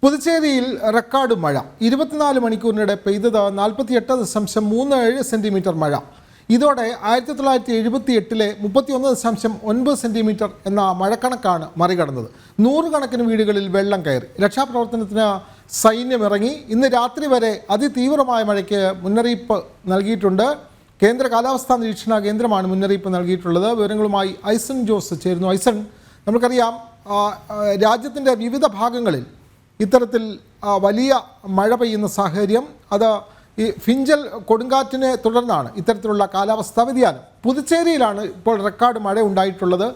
പുതുച്ചേരിയിൽ record മഴ 24 മണിക്കൂറിനിടെ പെയ്തത് 48.37 സെൻറ്റിമീറ്റർ മഴ. ഇതോടെ 1978-ലെ 31.9 സെൻറ്റിമീറ്റർ എന്ന മഴക്കണക്കാണ് മറികടന്നത്. നൂറുകണക്കിന് വീടുകളിൽ വെള്ളം കയറി. രക്ഷാപ്രവർത്തനത്തിന് സൈന്യമിറങ്ങി. ഇന്ന് രാത്രി വരെ അതിതീവ്രമായ മഴയ്ക്ക് മുന്നറിയിപ്പ് നൽകിയിട്ടുണ്ട്. കേന്ദ്ര കാലാവസ്ഥാ നിരീക്ഷണ കേന്ദ്രമാണ് മുന്നറിയിപ്പ് നൽകിയിട്ടുള്ളത്. വിവരങ്ങളുമായി ഐസൺ ജോസ് ചേരുന്നു. ഐസൺ, നമുക്കറിയാം രാജ്യത്തിൻ്റെ വിവിധ ഭാഗങ്ങളിൽ ഇത്തരത്തിൽ വലിയ മഴ പെയ്യുന്ന സാഹചര്യം, അത് ഈ ഫിഞ്ചൽ കൊടുങ്കാറ്റിനെ തുടർന്നാണ് ഇത്തരത്തിലുള്ള കാലാവസ്ഥാ വ്യതിയാനം. പുതുച്ചേരിയിലാണ് ഇപ്പോൾ റെക്കോർഡ് മഴ ഉണ്ടായിട്ടുള്ളത്.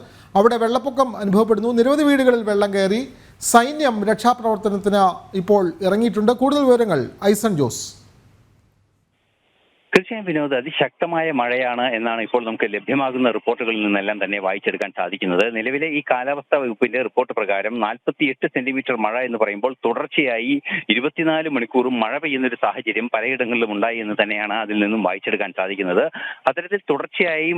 അവിടെ വെള്ളപ്പൊക്കം അനുഭവപ്പെടുന്നു. നിരവധി വീടുകളിൽ വെള്ളം കയറി. സൈന്യം രക്ഷാപ്രവർത്തനത്തിന് ഇപ്പോൾ ഇറങ്ങിയിട്ടുണ്ട്. കൂടുതൽ വിവരങ്ങൾ ഐസൺ ജോസ്. തീർച്ചയായും വിനോദ്, അതിശക്തമായ മഴയാണ് എന്നാണ് ഇപ്പോൾ നമുക്ക് ലഭ്യമാകുന്ന റിപ്പോർട്ടുകളിൽ നിന്നെല്ലാം തന്നെ വായിച്ചെടുക്കാൻ സാധിക്കുന്നത്. നിലവിലെ ഈ കാലാവസ്ഥാ വകുപ്പിന്റെ റിപ്പോർട്ട് പ്രകാരം 48 സെന്റിമീറ്റർ മഴ എന്ന് പറയുമ്പോൾ തുടർച്ചയായി 24 മണിക്കൂറും മഴ പെയ്യുന്ന ഒരു സാഹചര്യം പലയിടങ്ങളിലും ഉണ്ടായി എന്ന് തന്നെയാണ് അതിൽ നിന്നും വായിച്ചെടുക്കാൻ സാധിക്കുന്നത്. അത്തരത്തിൽ തുടർച്ചയായി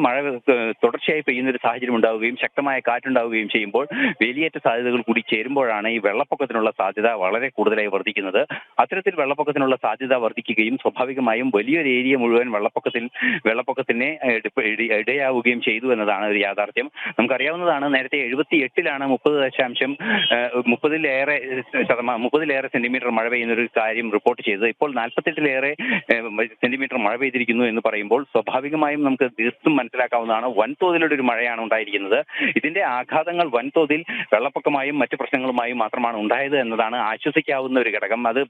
പെയ്യുന്ന ഒരു സാഹചര്യം ഉണ്ടാവുകയും ശക്തമായ കാറ്റുണ്ടാവുകയും ചെയ്യുമ്പോൾ വേലിയേറ്റ സാധ്യതകൾ കൂടി ചേരുമ്പോഴാണ് ഈ വെള്ളപ്പൊക്കത്തിനുള്ള സാധ്യത വളരെ കൂടുതലായി വർദ്ധിക്കുന്നത്. അത്തരത്തിൽ വെള്ളപ്പൊക്കത്തിനുള്ള സാധ്യത വർദ്ധിക്കുകയും സ്വാഭാവികമായും വലിയൊരു ഏരിയ മുഴുവൻ വെള്ളപ്പൊക്കത്തിന് ഇടയാവുകയും ചെയ്തു എന്നതാണ് ഒരു യാഥാർത്ഥ്യം. നമുക്കറിയാവുന്നതാണ്, നേരത്തെ 78-ലാണ് 30-ലേറെ സെന്റിമീറ്റർ മഴ പെയ്യുന്ന ഒരു കാര്യം റിപ്പോർട്ട് ചെയ്തത്. ഇപ്പോൾ 48-ലേറെ സെന്റിമീറ്റർ മഴ പെയ്തിരിക്കുന്നു എന്ന് പറയുമ്പോൾ സ്വാഭാവികമായും നമുക്ക് തീർത്തും മനസ്സിലാക്കാവുന്നതാണ് വൻതോതിലുള്ള ഒരു മഴയാണ് ഉണ്ടായിരിക്കുന്നത്. ഇതിന്റെ ആഘാതങ്ങൾ വൻതോതിൽ വെള്ളപ്പൊക്കമായും മറ്റു പ്രശ്നങ്ങളുമായും മാത്രമാണ് ഉണ്ടായത് എന്നതാണ് ആശ്വസിക്കാവുന്ന ഒരു ഘടകം. അത്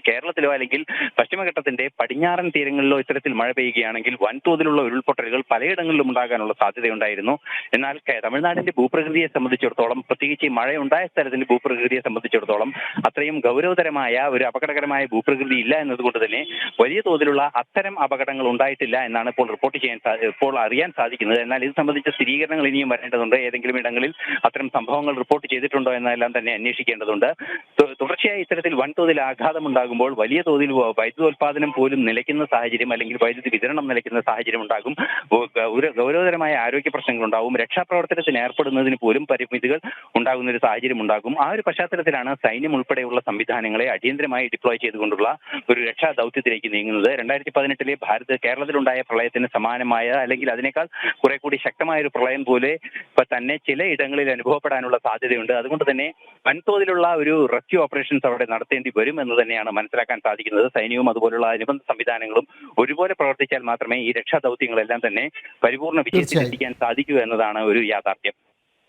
കേരളത്തിലോ അല്ലെങ്കിൽ പശ്ചിമഘട്ടത്തിന്റെ പടിഞ്ഞാറൻ തീരങ്ങളിലോ ഇത്തരത്തിൽ മഴ പെയ്യുകയാണെങ്കിൽ വൻതോതിലുള്ള ഉരുൾപൊട്ടലുകൾ പലയിടങ്ങളിലും ഉണ്ടാകാനുള്ള സാധ്യതയുണ്ടായിരുന്നു. എന്നാൽ തമിഴ്നാടിന്റെ ഭൂപ്രകൃതിയെ സംബന്ധിച്ചിടത്തോളം, പ്രത്യേകിച്ച് മഴയുണ്ടായ സ്ഥലത്തിന്റെ ഭൂപ്രകൃതിയെ സംബന്ധിച്ചിടത്തോളം അത്രയും ഗൗരവതരമായ ഒരു അപകടകരമായ ഭൂപ്രകൃതി ഇല്ല എന്നതുകൊണ്ട് തന്നെ വലിയ തോതിലുള്ള അത്തരം അപകടങ്ങൾ ഉണ്ടായിട്ടില്ല എന്നാണ് ഇപ്പോൾ അറിയാൻ സാധിക്കുന്നത്. എന്നാൽ ഇത് സംബന്ധിച്ച സ്ഥിരീകരണങ്ങൾ ഇനിയും വരേണ്ടതുണ്ട്. ഏതെങ്കിലും ഇടങ്ങളിൽ അത്തരം സംഭവങ്ങൾ റിപ്പോർട്ട് ചെയ്തിട്ടുണ്ടോ എന്നെല്ലാം തന്നെ അന്വേഷിക്കേണ്ടതുണ്ട്. തുടർച്ചയായി ഇത്തരത്തിൽ വൻതോതിൽ ആഘാതം ഉണ്ടാകുമ്പോൾ വലിയ തോതിൽ വൈദ്യുതോൽപാദനം പോലും നിലയ്ക്കുന്ന സാഹചര്യം അല്ലെങ്കിൽ വൈദ്യുതി വിതരണം നിലയ്ക്കുന്ന സാഹചര്യം ഉണ്ടാകും. ഗൗരവതരമായ ആരോഗ്യ പ്രശ്നങ്ങൾ ഉണ്ടാകും. രക്ഷാപ്രവർത്തനത്തിന് ഏർപ്പെടുന്നതിന് പോലും പരിമിതികൾ ഉണ്ടാകുന്ന ഒരു സാഹചര്യം ഉണ്ടാകും. ആ ഒരു പശ്ചാത്തലത്തിലാണ് സൈന്യം ഉൾപ്പെടെയുള്ള സംവിധാനങ്ങളെ അടിയന്തരമായി ഡിപ്ലോയ് ചെയ്തുകൊണ്ടുള്ള ഒരു രക്ഷാ ദൗത്യത്തിലേക്ക് നീങ്ങുന്നത്. 2018-ലെ കേരളത്തിലുണ്ടായ പ്രളയത്തിന് സമാനമായ അല്ലെങ്കിൽ അതിനേക്കാൾ കുറെ കൂടി ശക്തമായ ഒരു പ്രളയം പോലെ തന്നെ ചില ഇടങ്ങളിൽ അനുഭവപ്പെടാനുള്ള സാധ്യതയുണ്ട്. അതുകൊണ്ട് തന്നെ വൻതോതിലുള്ള ഒരു റെസ്ക്യൂ ഓപ്പറേഷൻസ് അവിടെ നടത്തേണ്ടി വരും എന്ന് തന്നെയാണ് മനസ്സിലാക്കാൻ സാധിക്കുന്നത്. സൈന്യവും അതുപോലുള്ള അനുബന്ധ സംവിധാനങ്ങളും ഒരുപോലെ പ്രവർത്തിച്ചാൽ മാത്രമേ ഈ രക്ഷാ ദൗത്യങ്ങളെല്ലാം തന്നെ പരിപൂർണ്ണ വിജയത്തിലെത്തിക്കാൻ സാധിക്കൂ എന്നതാണ് ഒരു യാഥാർത്ഥ്യം.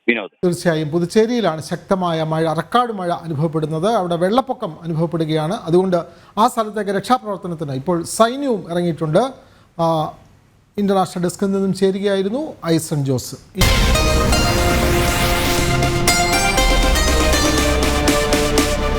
വിനോദ്, തീർച്ചയായും പുതുച്ചേരിയിലാണ് ശക്തമായ മഴ, റെക്കോർഡ് മഴ അനുഭവപ്പെടുന്നത്. അവിടെ വെള്ളപ്പൊക്കം അനുഭവപ്പെടുകയാണ്. അതുകൊണ്ട് ആ സ്ഥലത്തേക്ക് രക്ഷാപ്രവർത്തനത്തിന് ഇപ്പോൾ സൈന്യവും ഇറങ്ങിയിട്ടുണ്ട്. ഇന്റർനാഷണൽ ഡെസ്കിൽ നിന്നും ചേരുകയായിരുന്നു ഐസൺ ജോസ്.